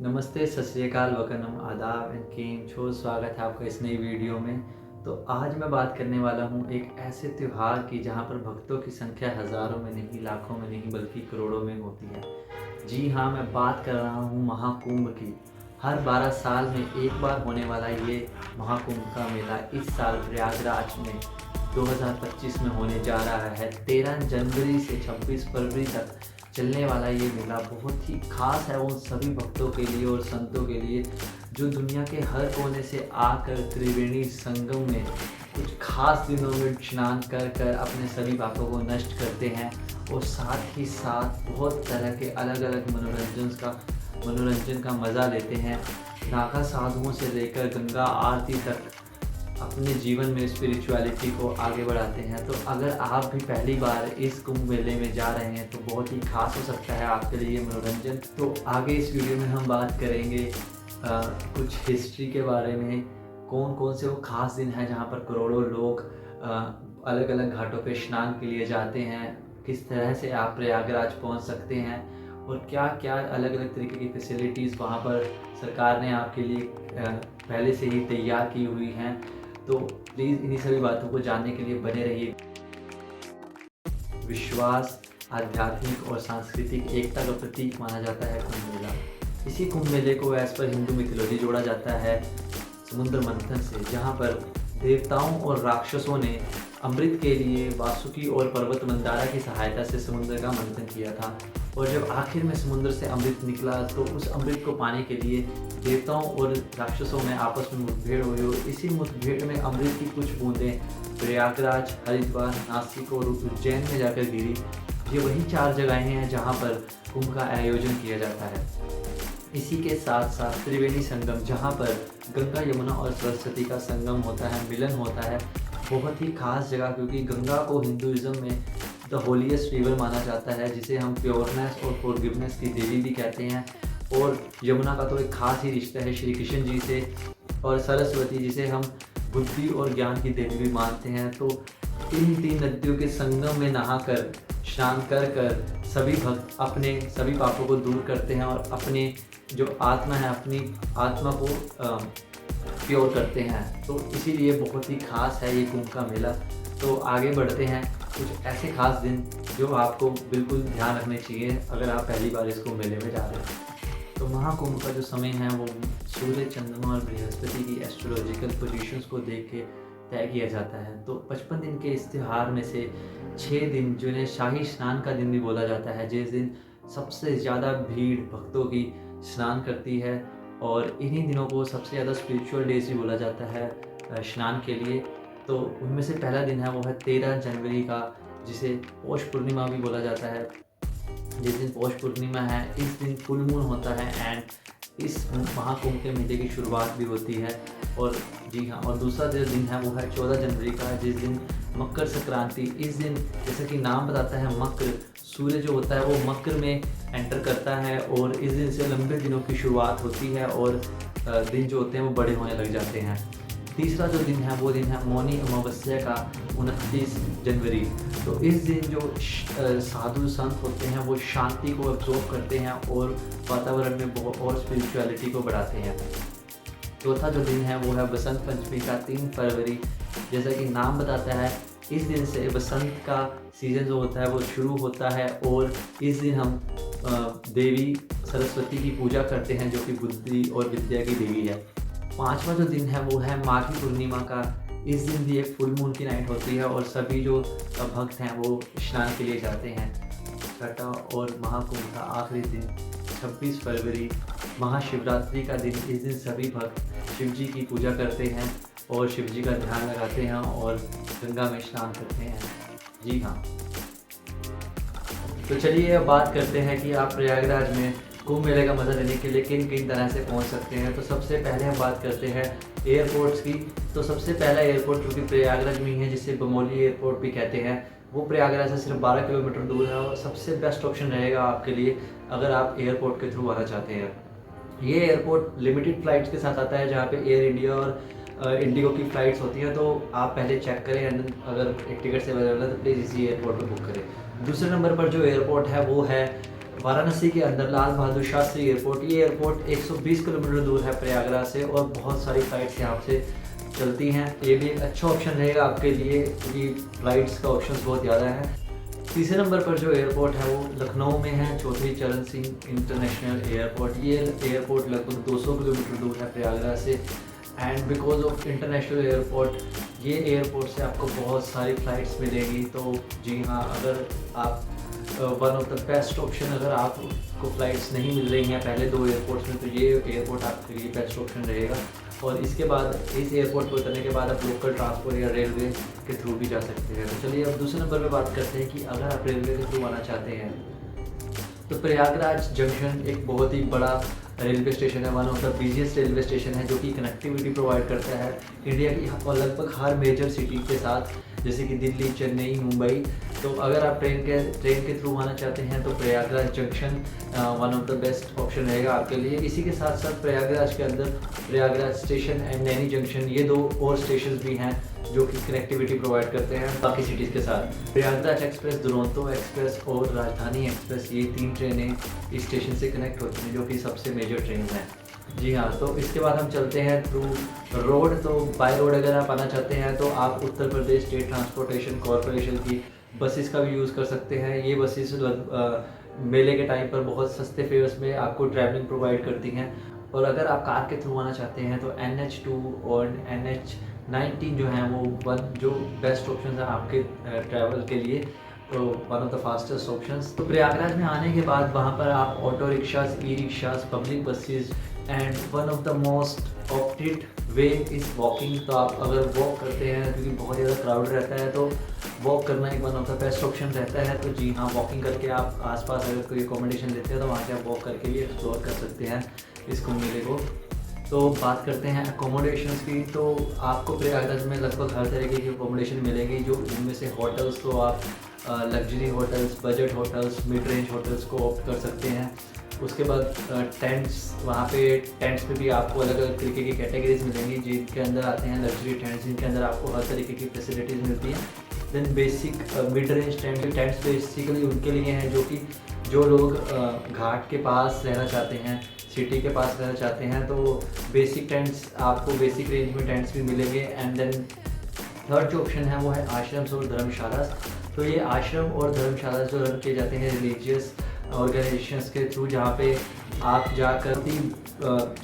नमस्ते, सत श्री अकाल, वकनम, आदाब एंड केम छो। स्वागत है आपका इस नई वीडियो में। तो आज मैं बात करने वाला हूँ एक ऐसे त्यौहार की जहाँ पर भक्तों की संख्या हज़ारों में नहीं, लाखों में नहीं, बल्कि करोड़ों में होती है। जी हाँ, मैं बात कर रहा हूँ महाकुंभ की। हर 12 साल में एक बार होने वाला ये महाकुंभ का मेला इस साल प्रयागराज में 2025 में होने जा रहा है। 13 जनवरी से 26 फरवरी तक चलने वाला ये मेला बहुत ही खास है उन सभी भक्तों के लिए और संतों के लिए जो दुनिया के हर कोने से आकर त्रिवेणी संगम में कुछ खास दिनों में स्नान कर कर अपने सभी पापों को नष्ट करते हैं और साथ ही साथ बहुत तरह के अलग अलग मनोरंजन का मज़ा लेते हैं। नागा साधुओं से लेकर गंगा आरती तक अपने जीवन में स्पिरिचुअलिटी को आगे बढ़ाते हैं। तो अगर आप भी पहली बार इस कुंभ मेले में जा रहे हैं तो बहुत ही खास हो सकता है आपके लिए ये मनोरंजन। तो आगे इस वीडियो में हम बात करेंगे कुछ हिस्ट्री के बारे में, कौन कौन से वो खास दिन हैं जहाँ पर करोड़ों लोग अलग अलग घाटों पे स्नान के लिए जाते हैं, किस तरह से आप प्रयागराज पहुँच सकते हैं और क्या क्या अलग अलग तरीके की फैसिलिटीज़ वहाँ पर सरकार ने आपके लिए पहले से ही तैयार की हुई हैं। तो प्लीज़ इन्हीं सभी बातों को जानने के लिए बने रहिए। विश्वास, आध्यात्मिक और सांस्कृतिक एकता का प्रतीक माना जाता है कुंभ मेला। इसी कुंभ मेले को एज पर हिंदू मिथोलॉजी जोड़ा जाता है समुद्र मंथन से, जहाँ पर देवताओं और राक्षसों ने अमृत के लिए वासुकी और पर्वत मंदारा की सहायता से समुद्र का मंथन किया था। और जब आखिर में समुद्र से अमृत निकला तो उस अमृत को पाने के लिए देवताओं और राक्षसों में आपस में मुठभेड़ हुई और इसी मुठभेड़ में अमृत की कुछ बूंदें प्रयागराज, हरिद्वार, नासिक और उज्जैन में जाकर गिरी। ये वही 4 जगहें हैं जहाँ पर कुंभ का आयोजन किया जाता है। इसी के साथ साथ त्रिवेणी संगम, जहाँ पर गंगा, यमुना और सरस्वती का संगम होता है, मिलन होता है। बहुत ही खास जगह, क्योंकि गंगा को हिंदुइज्म में द होलीएस्ट रिवर माना जाता है, जिसे हम प्योरनेस और फॉरगिवनेस की देवी भी कहते हैं। और यमुना का तो एक खास ही रिश्ता है श्री कृष्ण जी से, और सरस्वती जिसे हम बुद्धि और ज्ञान की देवी भी मानते हैं। तो इन 3 नदियों के संगम में नहाकर, स्नान कर कर सभी भक्त अपने सभी पापों को दूर करते हैं और अपने जो आत्मा है, अपनी आत्मा को प्योर करते हैं। तो इसीलिए बहुत ही खास है ये कुंभ का मेला। तो आगे बढ़ते हैं, कुछ ऐसे खास दिन जो आपको बिल्कुल ध्यान रखने चाहिए अगर आप पहली बार इस कुंभ मेले में जा रहे हैं। तो महाकुंभ का जो समय है वो सूर्य, चंद्रमा और बृहस्पति की एस्ट्रोलॉजिकल पोजीशंस को देख के तय किया जाता है। तो 55 दिन के इस त्यौहार में से 6 दिन, जिन्हें शाही स्नान का दिन भी बोला जाता है, जिस दिन सबसे ज़्यादा भीड़ भक्तों की स्नान करती है, और इन्हीं दिनों को सबसे ज़्यादा स्पिरिचुअल डेज भी बोला जाता है स्नान के लिए। तो उनमें से पहला दिन है वो है 13 जनवरी का, जिसे पौष पूर्णिमा भी बोला जाता है। जिस दिन पौष पूर्णिमा है, इस दिन फुल मून होता है एंड इस महाकुंभ के मेले की शुरुआत भी होती है। और जी हाँ, और दूसरा जो दिन है वो है 14 जनवरी का, जिस दिन मकर संक्रांति। इस दिन, जैसा कि नाम बताता है, मकर, सूर्य जो होता है वो मकर में एंटर करता है और इस दिन से लंबे दिनों की शुरुआत होती है और दिन जो होते हैं वो बड़े होने लग जाते हैं। तीसरा जो दिन है वो दिन है मौनी अमावस्या का, 29 जनवरी। तो इस दिन जो साधु संत होते हैं वो शांति को अब्जॉर्व करते हैं और वातावरण में बहुत और स्पिरिचुअलिटी को बढ़ाते हैं। चौथा जो दिन है वो है बसंत पंचमी का, 3 फरवरी। जैसा कि नाम बताता है, इस दिन से बसंत का सीज़न जो होता है वो शुरू होता है और इस दिन हम देवी सरस्वती की पूजा करते हैं, जो कि बुद्धि और विद्या की देवी है। 5वां जो दिन है वो है माघी पूर्णिमा का। इस दिन भी एक फुल मून की नाइट होती है और सभी जो भक्त हैं वो स्नान के लिए जाते हैं। छठा और महाकुंभ का आखिरी दिन 26 फरवरी, महाशिवरात्रि का दिन। इस दिन सभी भक्त शिव जी की पूजा करते हैं और शिव जी का ध्यान लगाते हैं और गंगा में स्नान करते हैं। जी हाँ, तो चलिए अब बात करते हैं कि आप प्रयागराज में कुंभ मेले का मज़ा लेने के लिए किन किन तरह से पहुंच सकते हैं। तो सबसे पहले हम बात करते हैं एयरपोर्ट्स की। तो सबसे पहला एयरपोर्ट जो कि प्रयागराज में ही है, जिसे बमोली एयरपोर्ट भी कहते हैं, वो प्रयागराज से सिर्फ 12 किलोमीटर दूर है और सबसे बेस्ट ऑप्शन रहेगा आपके लिए अगर आप एयरपोर्ट के थ्रू आना चाहते हैं। ये एयरपोर्ट लिमिटेड फ़्लाइट्स के साथ आता है, जहाँ पे एयर इंडिया और इंडिगो की फ़्लाइट्स होती हैं। तो आप पहले चेक करें एंड अगर एक टिकट से अवेलेबल है तो प्लीज़ इसी एयरपोर्ट पर बुक करें। दूसरे नंबर पर जो एयरपोर्ट है वो है वाराणसी के अंदर लाल बहादुर शास्त्री एयरपोर्ट, ये एयरपोर्ट 120 किलोमीटर दूर है प्रयागराज से और बहुत सारी फ़्लाइट्स यहाँ से चलती हैं। ये भी एक अच्छा ऑप्शन रहेगा आपके लिए क्योंकि फ़्लाइट्स का ऑप्शन बहुत ज़्यादा है। तीसरे नंबर पर जो एयरपोर्ट है वो लखनऊ में है, चौधरी चरण सिंह इंटरनेशनल एयरपोर्ट। ये एयरपोर्ट लगभग 200 किलोमीटर दूर है प्रयागराज से। And because of international airport, ये एयरपोर्ट से आपको बहुत सारी फ़्लाइट्स मिलेगी। तो जी हाँ, अगर आप one of the best option, अगर आपको फ़्लाइट्स नहीं मिल रही हैं पहले 2 एयरपोर्ट्स में, तो ये एयरपोर्ट आपके लिए बेस्ट ऑप्शन रहेगा। और इसके बाद इस एयरपोर्ट पर उतरने के बाद आप लोकल ट्रांसपोर्ट या रेलवे के थ्रू भी जा सकते हैं। तो चलिए अब दूसरे नंबर पे बात करते हैं कि अगर आप रेलवे के थ्रू आना चाहते हैं तो प्रयागराज जंक्शन एक बहुत ही बड़ा रेलवे स्टेशन है, one of the busiest railway station है जो कि कनेक्टिविटी प्रोवाइड करता है इंडिया की लगभग हर मेजर सिटी के साथ, जैसे कि दिल्ली, चेन्नई, मुंबई। तो अगर आप ट्रेन के थ्रू आना चाहते हैं तो Prayagraj junction one of the best option रहेगा आपके लिए। इसी के साथ साथ प्रयागराज के अंदर Prayagraj station and Naini junction, ये 2 और स्टेशन भी हैं जो कि कनेक्टिविटी प्रोवाइड करते हैं बाकी सिटीज़ के साथ। प्रयागराज एक्सप्रेस, दुरंतो एक्सप्रेस और राजधानी एक्सप्रेस, ये 3 ट्रेनें इस स्टेशन से कनेक्ट होती हैं जो कि सबसे मेजर ट्रेन हैं। जी हाँ, तो इसके बाद हम चलते हैं थ्रू रोड। तो बाय रोड अगर आप आना चाहते हैं तो आप Uttar Pradesh state transportation corporation की बसेस का भी यूज़ कर सकते हैं। ये बसेस मेले के टाइम पर बहुत सस्ते फेयर्स में आपको ट्रैवलिंग प्रोवाइड करती हैं। और अगर आप कार के थ्रू आना चाहते हैं तो NH2 और NH19 जो हैं वो जो बेस्ट ऑप्शन है आपके ट्रैवल के लिए, तो one of the fastest options. तो प्रयागराज में आने के बाद वहाँ पर आप auto rickshaws, E rickshaws, public buses and one of the most opted way is walking. तो आप अगर वॉक करते हैं क्योंकि बहुत ज़्यादा क्राउड रहता है तो वॉक करना एक one of the best option रहता है। तो जी हाँ, वॉकिंग करके आप आसपास अगर कोई अकोमोडेशन लेते हैं तो वहाँ से आप वॉक करके भी एक्सप्लोर कर सकते हैं इस कुंभ मेले को। तो बात करते हैं अकोमोडेशंस की। तो आपको प्रयागराज में लगभग हर तरीके की अकोमोडेशन मिलेगी, जो इनमें से होटल्स तो आप luxury hotels, budget hotels, mid range hotels को ऑप्ट कर सकते हैं। उसके बाद टेंट्स, वहाँ पे टेंट्स में भी आपको अलग अलग तरीके की कैटेगरीज मिलेंगी जिनके अंदर आते हैं लग्जरी टेंट्स, जिनके अंदर आपको हर तरीके की फैसिलिटीज़ मिलती हैं। Then basic mid range tents basically उनके लिए हैं जो लोग घाट के पास रहना चाहते हैं, सिटी के पास रहना चाहते हैं, तो बेसिक टेंट्स आपको बेसिक रेंज में टेंट्स भी मिलेंगे। एंड देन थर्ड जो ऑप्शन है वो है आश्रम्स और धर्मशालास। तो ये आश्रम और धर्मशाला जो रन किए जाते हैं रिलीजियस ऑर्गेनाइजेशंस के थ्रू, जहाँ पे आप जाकर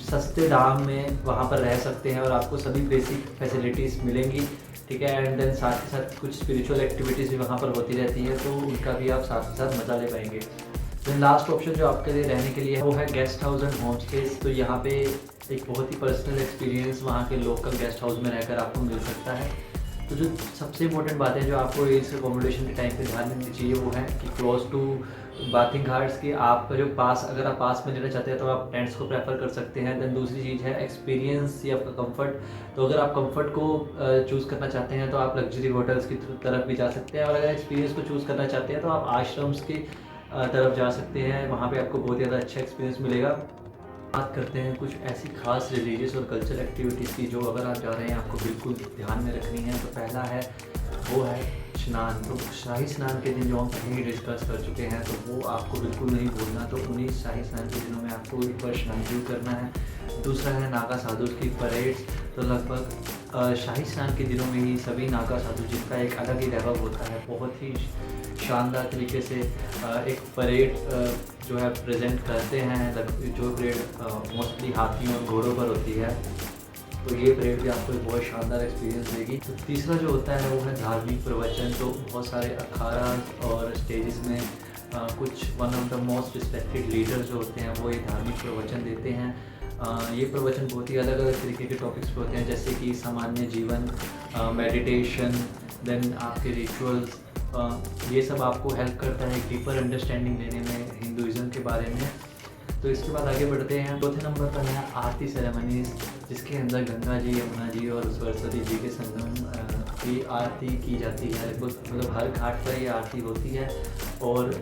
सस्ते दाम में वहाँ पर रह सकते हैं और आपको सभी बेसिक फैसिलिटीज़ मिलेंगी, ठीक है। एंड देन साथ ही साथ कुछ स्पिरिचुअल एक्टिविटीज़ भी वहाँ पर होती रहती है, तो उनका भी आप साथ ही साथ मज़ा ले पाएंगे। देन लास्ट ऑप्शन जो आपके लिए रहने के लिए है वो है guest house and home stage. तो यहाँ पे एक बहुत ही पर्सनल एक्सपीरियंस वहाँ के लोकल गेस्ट हाउस में रहकर आपको मिल सकता है। तो जो सबसे इम्पोर्टेंट बात है जो आपको इस अकोमोडेशन के टाइम पे ध्यान देनी चाहिए वो है कि क्लोज टू बाथिंग घाट्स की आपका जो अगर आप पास में लेना चाहते हैं तो आप टेंट्स को प्रेफर कर सकते हैं। देन दूसरी चीज़ है एक्सपीरियंस या आपका कंफर्ट। तो अगर आप कंफर्ट को चूज़ करना चाहते हैं तो आप लग्जरी होटल्स की तरफ भी जा सकते हैं, और अगर एक्सपीरियंस को चूज़ करना चाहते हैं तो आप आश्रम्स की तरफ जा सकते हैं, वहाँ पे आपको बहुत ज़्यादा अच्छा एक्सपीरियंस मिलेगा। बात करते हैं कुछ ऐसी खास रिलीजियस और कल्चरल एक्टिविटीज़ की जो अगर आप जा रहे हैं आपको बिल्कुल ध्यान में रखनी है। तो पहला है वो है स्नान। तो शाही स्नान के दिन जो हम पहले ही डिस्कस कर चुके हैं तो वो आपको बिल्कुल नहीं भूलना। तो उन्हीं शाही स्नान के दिनों में आपको एक बार स्नान जरूर करना है। दूसरा है नागा साधु की परेड्स। तो लगभग शाही स्नान के दिनों में ही सभी नागा साधु जिनका एक अलग ही वैभव होता है, बहुत ही शानदार तरीके से एक परेड जो है प्रेजेंट करते हैं, जो परेड मोस्टली हाथियों और घोड़ों पर होती है। तो ये परेड भी आपको एक बहुत शानदार एक्सपीरियंस देगी। तो तीसरा जो होता है वो है धार्मिक प्रवचन। तो बहुत सारे अखाड़ा और स्टेजेस में कुछ one of the most respected leaders जो होते हैं वो ये धार्मिक प्रवचन देते हैं। ये प्रवचन बहुत ही अलग अलग तरीके के टॉपिक्स पे होते हैं, जैसे कि सामान्य जीवन, मेडिटेशन, देन आपके रिचुअल्स। ये सब आपको हेल्प करता है डीपर अंडरस्टैंडिंग लेने में हिंदुज़म के बारे में। तो इसके बाद आगे बढ़ते हैं। चौथे नंबर पर है आरती सेरेमनीज़, जिसके अंदर गंगा जी, यमुना जी और सरस्वती जी के संगम की आरती की जाती है। मतलब हर घाट पर ये आरती होती है, और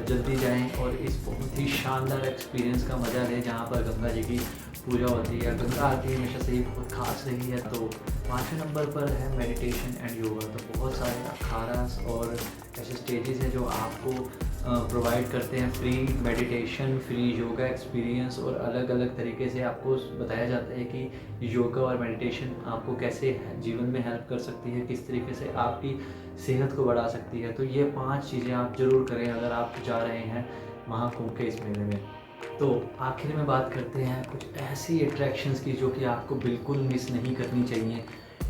जल्दी जाएं और इस बहुत ही शानदार एक्सपीरियंस का मज़ा लें जहाँ पर गंगा जी की पूजा होती है। गंगा आरती हमेशा से ही बहुत खास रही है। तो पाँचवें नंबर पर है मेडिटेशन एंड योगा। तो बहुत सारे अखाड़ास और ऐसे स्टेजेस हैं जो आपको प्रोवाइड करते हैं free meditation, free yoga experience, और अलग अलग तरीके से आपको बताया जाता है कि योगा और मेडिटेशन आपको कैसे जीवन में हेल्प कर सकती है, किस तरीके से आपकी सेहत को बढ़ा सकती है। तो ये 5 चीज़ें आप ज़रूर करें अगर आप जा रहे हैं महाकुंभ के इस मेले में। तो आखिर में बात करते हैं कुछ ऐसी अट्रैक्शंस की जो कि आपको बिल्कुल मिस नहीं करनी चाहिए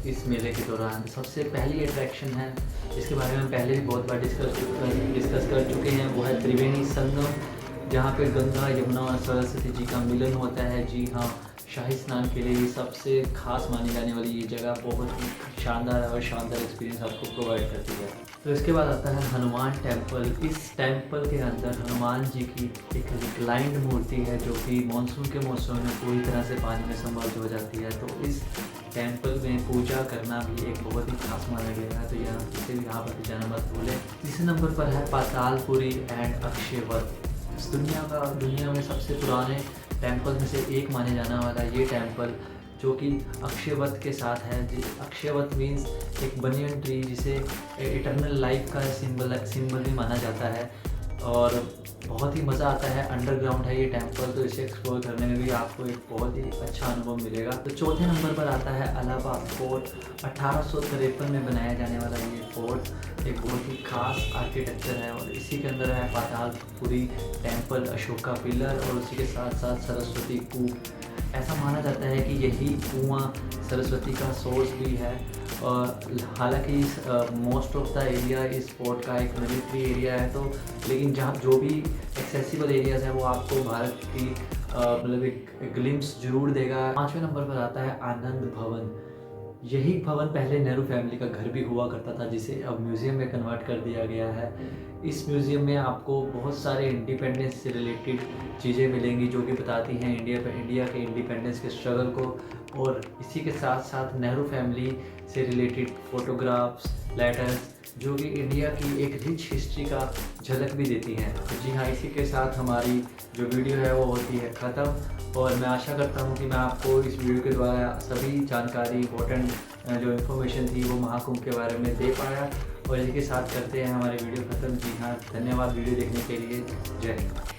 इस मेले के दौरान। सबसे पहली अट्रैक्शन है, इसके बारे में पहले भी बहुत बार डिस्कस कर चुके हैं, वो है त्रिवेणी संगम, जहाँ पे गंगा, यमुना और सरस्वती जी का मिलन होता है। जी हाँ, शाही स्नान के लिए सबसे खास मानी जाने वाली ये जगह बहुत ही शानदार और शानदार एक्सपीरियंस आपको प्रोवाइड करती है। तो इसके बाद आता है हनुमान टेम्पल। इस टेम्पल के अंदर हनुमान जी की एक रिक्लाइंड मूर्ति है जो कि मानसून के मौसम में पूरी तरह से पानी में सबमर्ज हो जाती है। तो इस टेम्पल में पूजा करना भी एक बहुत ही खास माना गया है, तो यहाँ पर जाना मत भूलें। तीसरे नंबर पर है पातालपुरी एंड अक्षयवट। इस दुनिया में सबसे पुराने टेम्पल में से एक माने जाने वाला ये टेम्पल जो कि अक्षयवट के साथ है। अक्षयवट मीन्स एक बनियन ट्री, जिसे इटर्नल लाइफ का सिंबल भी माना जाता है, और बहुत ही मज़ा आता है। अंडरग्राउंड है ये टेम्पल, तो इसे एक्सप्लोर करने में भी आपको एक बहुत ही अच्छा अनुभव मिलेगा। तो चौथे नंबर पर आता है अलाहाबाद फोर्ट। 1853 में बनाया जाने वाला ये फोर्ट एक बहुत ही खास आर्किटेक्चर है, और इसी के अंदर है पातालपुरी टेम्पल, अशोका पिलर, और उसी के साथ साथ सरस्वती कूप। ऐसा माना जाता है कि यही कुआं सरस्वती का सोर्स भी है। और हालांकि मोस्ट ऑफ द एरिया इस फोर्ट का एक मिलिट्री एरिया है, तो लेकिन जहाँ जो भी एक्सेसिबल एरियाज़ हैं वो आपको भारत की मतलब एक ग्लिम्स जरूर देगा। 5वें नंबर पर आता है आनंद भवन। यही भवन पहले नेहरू फैमिली का घर भी हुआ करता था, जिसे अब म्यूज़ियम में कन्वर्ट कर दिया गया है। इस म्यूज़ियम में आपको बहुत सारे इंडिपेंडेंस से रिलेटेड चीज़ें मिलेंगी जो कि बताती हैं इंडिया के इंडिपेंडेंस के स्ट्रगल को, और इसी के साथ साथ नेहरू फैमिली से रिलेटेड फ़ोटोग्राफ्स, लेटर्स, जो कि इंडिया की एक रिच हिस्ट्री का झलक भी देती हैं। तो जी हाँ, इसी के साथ हमारी जो वीडियो है वो होती है ख़त्म, और मैं आशा करता हूँ कि मैं आपको इस वीडियो के द्वारा सभी जानकारी, इम्पोर्टेंट जो इन्फॉर्मेशन थी वो महाकुंभ के बारे में दे पाया। और इसी के साथ करते हैं हमारी वीडियो ख़त्म। जी हाँ, धन्यवाद वीडियो देखने के लिए। जय हिंद।